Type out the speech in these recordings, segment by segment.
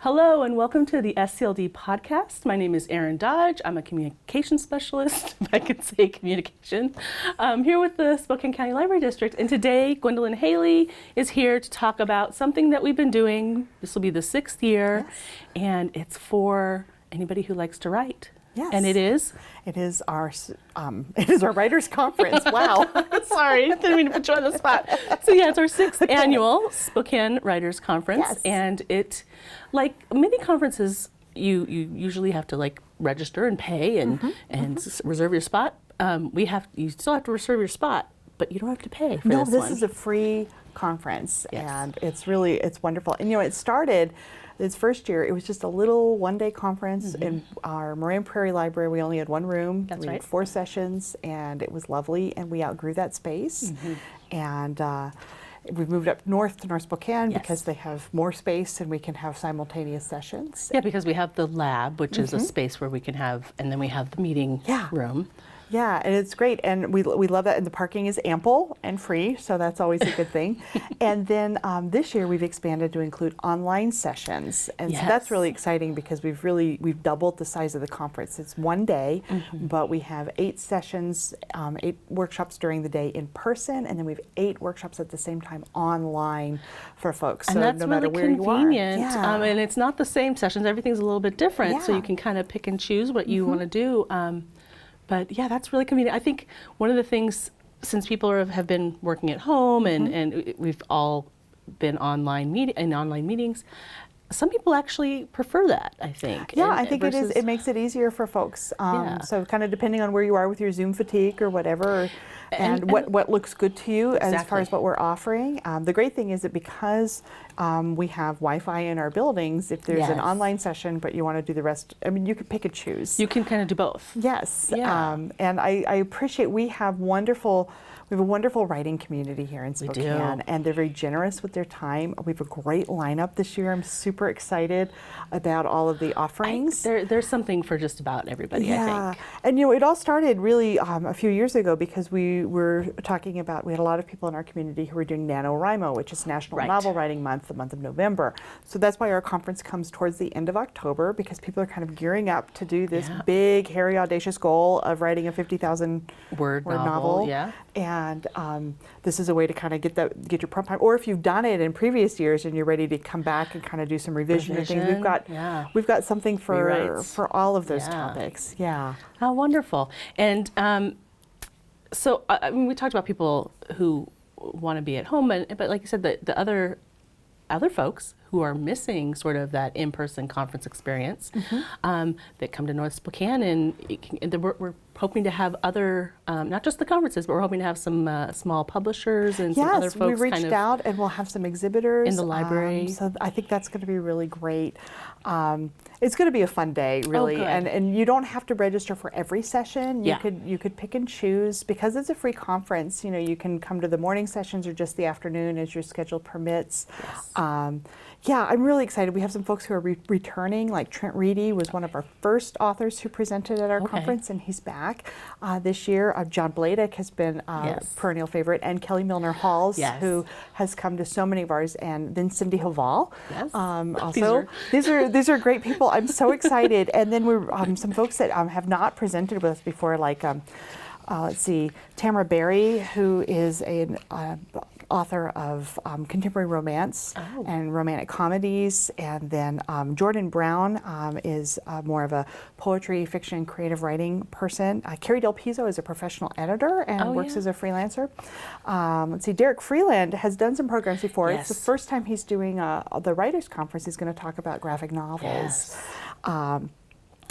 Hello and welcome to the SCLD podcast. My name is Erin Dodge. I'm a communication specialist, if I could say communication. I'm here with the Spokane County Library District, and today Gwendolyn Haley is here to talk about something that we've been doing. This will be the 6th year, Yes. and it's for anybody who likes to write. Yes. And it is? It is our writers' conference. Wow. Sorry, didn't mean to put you on the spot. So yeah, it's our 6th annual Spokane Writers Conference, Yes. and it, like many conferences, you usually have to like register and pay and reserve your spot. You still have to reserve your spot, but you don't have to pay for No, this this one. is a free conference, Yes. and it's wonderful. And it started. This first year, it was just a little one-day conference in our Moraine Prairie Library. We only had one room. That's we right. had 4 sessions, and it was lovely. And we outgrew that space, and we've moved up north to North Spokane Yes. because they have more space, and we can have simultaneous sessions. Yeah, because we have the lab, which is a space where we can have, and then we have the meeting Yeah. room. Yeah, and it's great, and we love that, and the parking is ample and free, so that's always a good thing. And then this year we've expanded to include online sessions, and so that's Yes. really exciting because we've doubled the size of the conference. It's one day, but we have 8 sessions, 8 workshops during the day in person, and then we have 8 workshops at the same time online for folks. And so that's no matter really where you are, convenient. yeah. And it's not the same sessions. Everything's a little bit different, so Yeah. you can kind of pick and choose what you want to do. But yeah, that's really convenient. I think one of the things, since people have been working at home and we've all been online meetings, some people actually prefer that, I think. Yeah, and I think it is. versus- It makes it easier for folks. Yeah. So kind of depending on where you are with your Zoom fatigue or whatever, and what looks good to you as far as Exactly. what we're offering. The great thing is that because we have Wi-Fi in our buildings, if there's an Yes. online session but you want to do the rest, I mean, you can pick and choose. You can kind of do both. Yes, Yeah. and I appreciate we have a wonderful writing community here in We Spokane, do. and they're very generous with their time. We have a great lineup this year. I'm super excited about all of the offerings. There's something for just about everybody, I think. And it all started really a few years ago because we were talking about, we had a lot of people in our community who were doing NaNoWriMo, which is National Right. Novel Writing Month, the month of November. So that's why our conference comes towards the end of October, because people are kind of gearing up to do this Yeah. big, hairy, audacious goal of writing a 50,000 Word word novel, yeah. And this is a way to kind of get your prompt time. Or if you've done it in previous years and you're ready to come back and kind of do some revision and things, yeah. we've got something Rewrites. for all of those Yeah. topics. Yeah. Oh, wonderful. And so, I mean, we talked about people who want to be at home, but like you said, the other folks who are missing sort of that in-person conference experience that come to North Spokane, and we're hoping to have other, not just the conferences, but we're hoping to have some small publishers and some other Yes, folks we reached out and we'll have some exhibitors in the library. So I think that's going to be really great. It's going to be a fun day, really, good. and you don't have to register for every session. Yeah. You could pick and choose because it's a free conference. You can come to the morning sessions or just the afternoon as your schedule permits. Yes. Yeah, I'm really excited. We have some folks who are returning, like Trent Reedy was one of our first authors who presented at our Okay. conference, and he's back this year. John Bladek has been a Yes. perennial favorite, and Kelly Milner-Halls, Yes. who has come to so many of ours, and then Cindy Haval. Yes. Also, these are great people. I'm so excited. And then we're some folks that have not presented with us before, like let's see, Tamara Berry, who is an author of contemporary romance and romantic comedies, and then Jordan Brown is more of a poetry, fiction, creative writing person. Carrie Del Pizzo is a professional editor and works as a freelancer. Let's see, Derek Freeland has done some programs before. Yes. It's the first time he's doing the Writers' Conference. He's going to talk about graphic novels. Yes.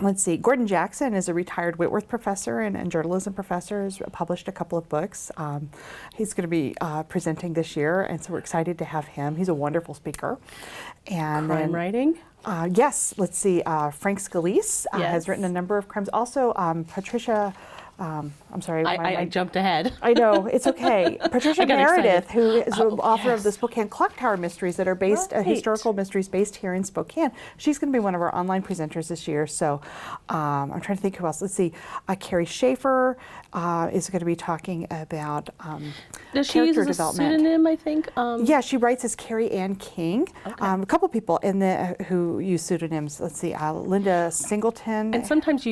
Let's see, Gordon Jackson is a retired Whitworth professor and journalism professor, has published a couple of books. He's going to be presenting this year, and so we're excited to have him. He's a wonderful speaker. And Crime then, writing? yes, let's see, Frank Scalise has Yes. written a number of crimes. Also, Patricia I'm sorry. why am I jumped ahead. I know, it's okay. Patricia I got Meredith, excited. who is the author of the Yes. Spokane Clock Tower Mysteries that are based, Right. historical mysteries based here in Spokane. She's going to be one of our online presenters this year. So I'm trying to think who else. Let's see. Carrie Schaefer is going to be talking about Does she use character a development. pseudonym, I think? Yeah, she writes as Carrie Ann King. Okay. A couple people who use pseudonyms. Let's see, Linda Singleton. And sometimes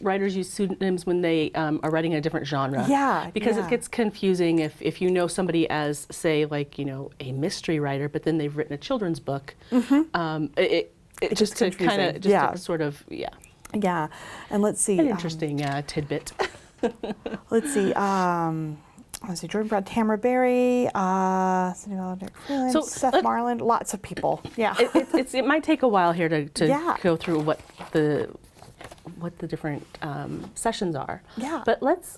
writers use pseudonyms when they are writing a different genre. Yeah, Because yeah. it gets confusing if you know somebody as, say, like, a mystery writer, but then they've written a children's book. It just to confusing. kind of, just Yeah. to sort of, yeah. Yeah, and let's see. An interesting tidbit. Let's see. Let's see. Jordan Brown, Tamara Berry, So, Seth Marland, lots of people. Yeah. It might take a while here to Yeah. go through what the different sessions are. Yeah. But let's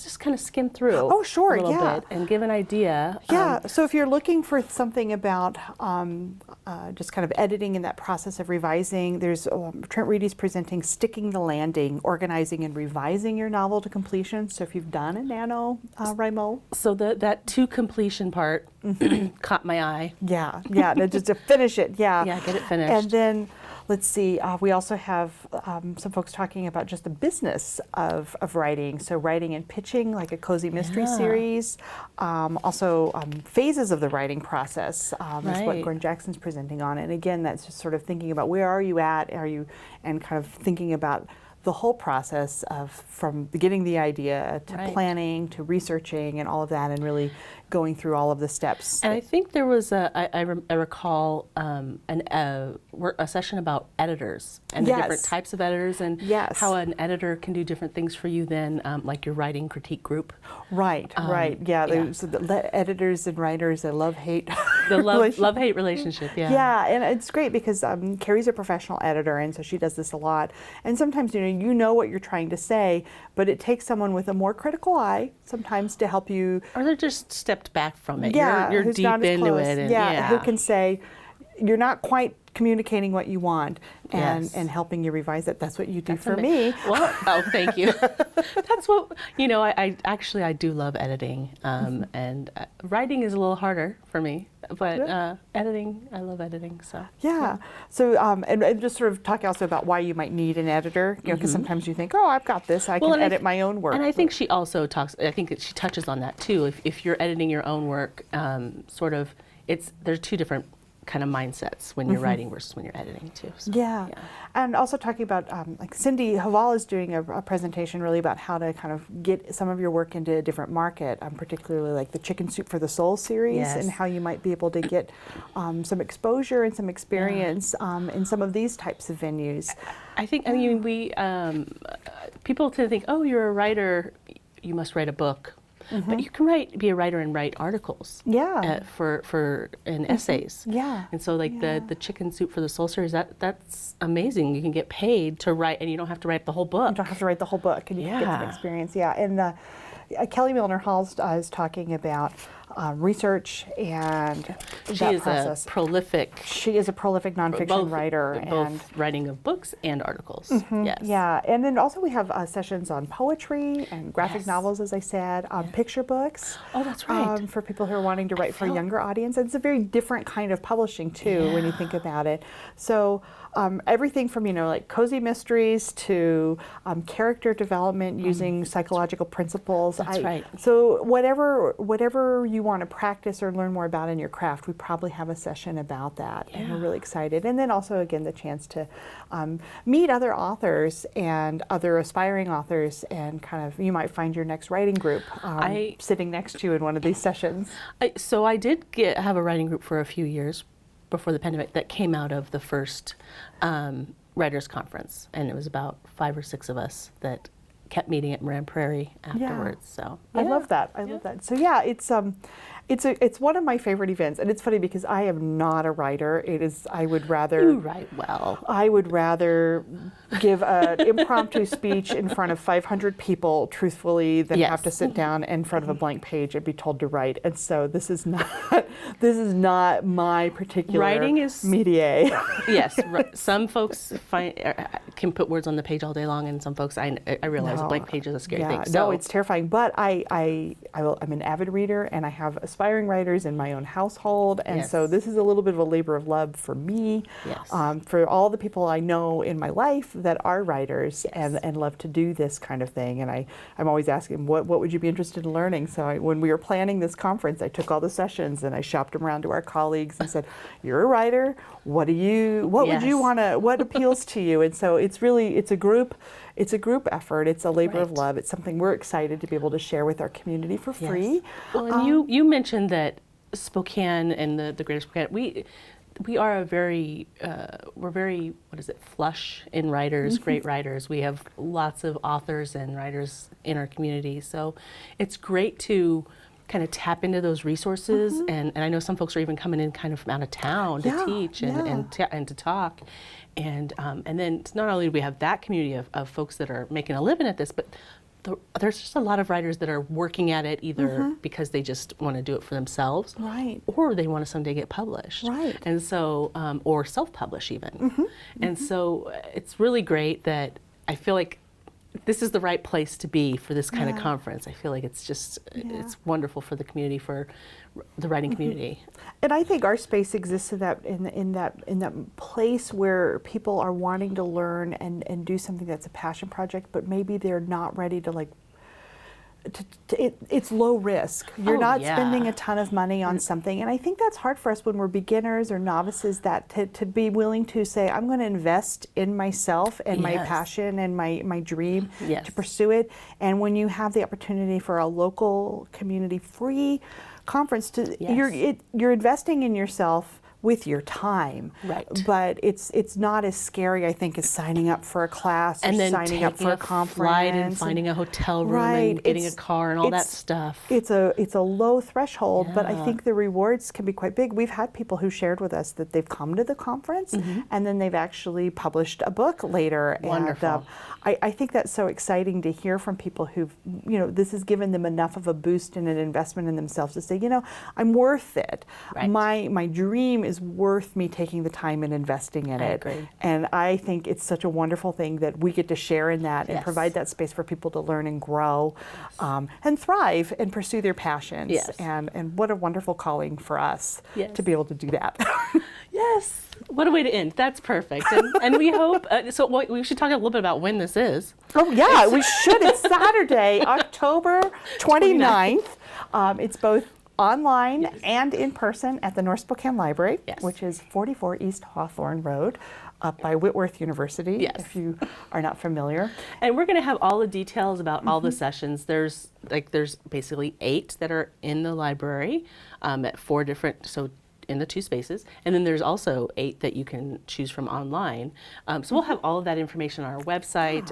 just kind of skim through. Oh, sure, a little yeah. bit and give an idea. Yeah, so if you're looking for something about just kind of editing in that process of revising, there's Trent Reedy's presenting Sticking the Landing, Organizing and Revising Your Novel to Completion. So if you've done a NaNoWriMo. So that to completion part caught my eye. Yeah, no, just to finish it, yeah. Yeah, get it finished. And then, let's see, we also have some folks talking about just the business of writing. So writing and pitching, like a cozy mystery Yeah. series. Also, phases of the writing process is what Right. Gordon Jackson's presenting on. And again, that's just sort of thinking about where are you at, and kind of thinking about the whole process of from getting the idea to Right. planning to researching and all of that, and really going through all of the steps. And I think there was I recall a session about editors and the Yes. different types of editors and Yes. how an editor can do different things for you than like your writing critique group. Right. Yeah, yeah. there's the editors and writers, a love-hate The relationship. love-hate relationship, yeah. Yeah, and it's great because Carrie's a professional editor, and so she does this a lot. And sometimes, you know what you're trying to say, but it takes someone with a more critical eye sometimes to help you. Or they're just stepped back from it. Yeah, You're who's deep not as into close. it. And, yeah, who can say, you're not quite communicating what you want, and Yes. helping you revise it. That's what you do That's for me. Well, oh, thank you. That's what, I actually, I do love editing. And writing is a little harder for me, but editing, I love editing, so. Yeah. So, and just sort of talk also about why you might need an editor, because sometimes you think, oh, I've got this, I can and edit my own work. And I think she also I think that she touches on that too. If you're editing your own work, there's two different kind of mindsets when you're writing versus when you're editing too. So, Yeah. And also talking about, like Cindy Haval is doing a presentation really about how to kind of get some of your work into a different market, particularly like the Chicken Soup for the Soul series, Yes. and how you might be able to get some exposure and some experience in some of these types of venues. I mean, we, people tend to think, oh, you're a writer, you must write a book. But you can be a writer and write articles. Yeah. And essays. Yeah. And so like Yeah. the Chicken Soup for the Soul series, that's amazing. You can get paid to write, and you don't have to write the whole book. You don't have to write the whole book, and you can get some Yeah. experience. Yeah. And Kelly Milner Hall is talking about research and She that is process. a prolific, She is a prolific nonfiction writer, both and writing of books and articles. Yes. yeah, and then also we have sessions on poetry and graphic Yes. novels, as I said, picture books. Oh, that's right. For people who are wanting to write for a younger audience. And it's a very different kind of publishing too, when you think about it. So everything from like cozy mysteries to character development using psychological principles. That's right. So whatever you want to practice or learn more about in your craft, we probably have a session about that, and we're really excited. And then also again the chance to meet other authors and other aspiring authors, and kind of you might find your next writing group sitting next to you in one of these sessions. So I did have a writing group for a few years before the pandemic that came out of the first writers conference, and it was about 5 or 6 of us that kept meeting at Moran Prairie afterwards. So I love that. I love that. So yeah, it's It's one of my favorite events, and it's funny because I am not a writer. I would rather You write well. I would rather give an impromptu speech in front of 500 people truthfully than Yes. have to sit down in front of a blank page and be told to write. And so this is not my particular Writing is métier. Yes, some folks can put words on the page all day long, and some folks I realize a blank page is a scary thing. No, it's terrifying. But I'm an avid reader, and I have aspiring writers in my own household, and Yes. so this is a little bit of a labor of love for me. Yes. For all the people I know in my life that are writers Yes. and love to do this kind of thing, and I'm always asking, what would you be interested in learning? So when we were planning this conference, I took all the sessions and I shopped them around to our colleagues and said, "You're a writer. What would you want to? What appeals to you?" And so it's a group effort. It's a labor of Right. love. It's something we're excited to be able to share with our community for free. Well, and you mentioned that Spokane and the Greater Spokane, we are we're very, what is it, flush in writers, great writers. We have lots of authors and writers in our community. So it's great to kind of tap into those resources. And I know some folks are even coming in kind of from out of town to teach and to talk. And then not only do we have that community of folks that are making a living at this, but there's just a lot of writers that are working at it either because they just want to do it for themselves, Right. or they want to someday get published, Right. and so or self-publish even. And so it's really great that I feel like this is the right place to be for this kind of conference. I feel like it's just it's wonderful for the community, for the writing community. And I think our space exists in that place where people are wanting to learn and do something that's a passion project, but maybe they're not ready to it's low risk. You're not spending a ton of money on something, and I think that's hard for us when we're beginners or novices. That to be willing to say, I'm going to invest in myself and my passion and my dream to pursue it. And when you have the opportunity for a local community free conference, you're investing in yourself with your time, Right. But it's not as scary, I think, as signing up for a class or And then signing up for a conference, flight and finding a hotel room and getting a car and all that stuff. It's a low threshold, but I think the rewards can be quite big. We've had people who shared with us that they've come to the conference and then they've actually published a book later. Wonderful. And I think that's so exciting to hear from people who've, this has given them enough of a boost and an investment in themselves to say, I'm worth it. Right. My dream is worth me taking the time and investing in it. Agree. And I think it's such a wonderful thing that we get to share in that and provide that space for people to learn and grow and thrive and pursue their passions. Yes. And what a wonderful calling for us to be able to do that. Yes. What a way to end. That's perfect. And we hope, we should talk a little bit about when this is. Oh, yeah, we should. It's Saturday, October 29th. It's both online and in person at the North Spokane Library, which is 44 East Hawthorne Road, up by Whitworth University, if you are not familiar. And we're going to have all the details about all the sessions. There's basically 8 that are in the library at 4 different, in the 2 spaces. And then there's also 8 that you can choose from online. So we'll have all of that information on our website.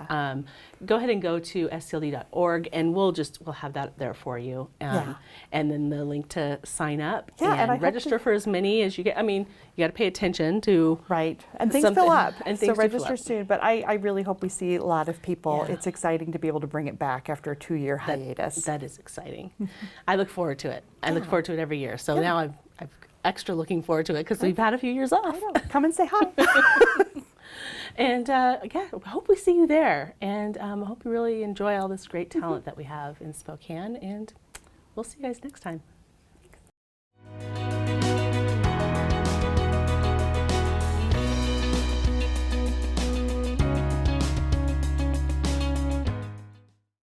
Go ahead and go to scld.org and we'll have that there for you. And then the link to sign up and register for as many as you get. I mean, you got to pay attention to and things fill up. And so register soon. But I really hope we see a lot of people. It's exciting to be able to bring it back after a 2-year hiatus. That is exciting. I look forward to it. I look forward to it every year. So now I've extra looking forward to it because we've had a few years off. Come and say hi. And I hope we see you there. And I hope you really enjoy all this great talent that we have in Spokane. And we'll see you guys next time.